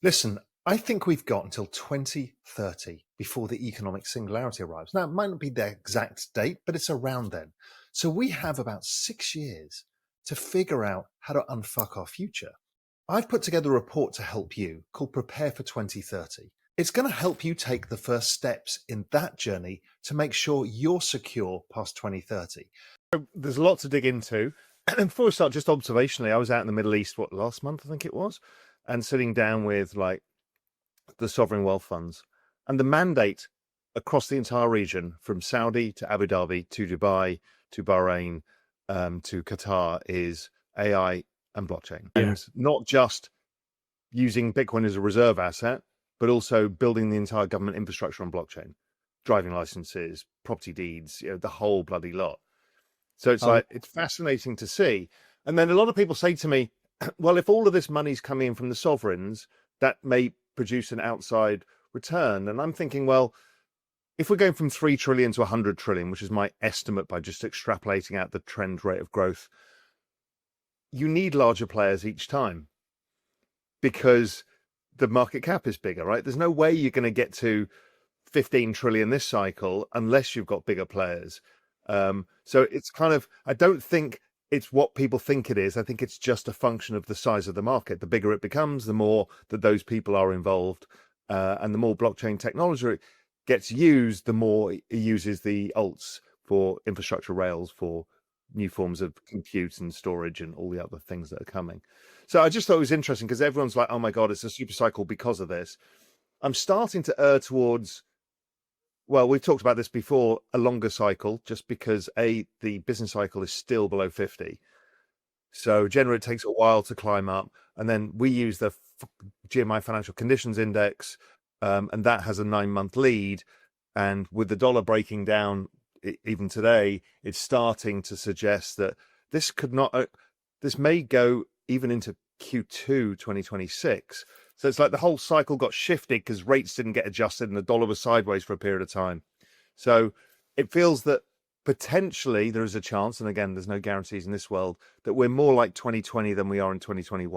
Listen, I think we've got until 2030 before the economic singularity arrives. Now, it might not be the exact date, but it's around then. So we have about 6 years to figure out how to unfuck our future. I've put together a report to help you called Prepare for 2030. It's going to help you take the first steps in that journey to make sure you're secure past 2030. There's a lot to dig into. And before we start, just observationally, I was out in the Middle East, last month, I think it was, and sitting down with like the sovereign wealth funds, and the mandate across the entire region, from Saudi to Abu Dhabi to Dubai to Bahrain to Qatar, is AI and blockchain. Yeah. And not just using Bitcoin as a reserve asset, but also building the entire government infrastructure on blockchain, driving licenses, property deeds, the whole bloody lot. So it's it's fascinating to see. And then a lot of people say to me, well, if all of this money's coming in from the sovereigns, that may produce an outside return. And I'm thinking, well, if we're going from 3 trillion to 100 trillion, which is my estimate by just extrapolating out the trend rate of growth, you need larger players each time because the market cap is bigger, right? There's no way you're going to get to 15 trillion this cycle unless you've got bigger players. So it's kind of, I don't think it's what people think it is. I think it's just a function of the size of the market. The bigger it becomes, the more that those people are involved, and the more blockchain technology gets used, the more it uses the alts for infrastructure rails, for new forms of compute and storage and all the other things that are coming. So I just thought it was interesting because everyone's like, oh my God, it's a super cycle because of this. I'm starting to err towards, well, we've talked about this before, a longer cycle, just because the business cycle is still below 50. So generally it takes a while to climb up. And then we use the GMI Financial Conditions Index, and that has a 9-month lead. And with the dollar breaking down, even today, it's starting to suggest that this may go even into Q2 2026. So it's like the whole cycle got shifted because rates didn't get adjusted and the dollar was sideways for a period of time. So it feels that potentially there is a chance, and again, there's no guarantees in this world, that we're more like 2020 than we are in 2021.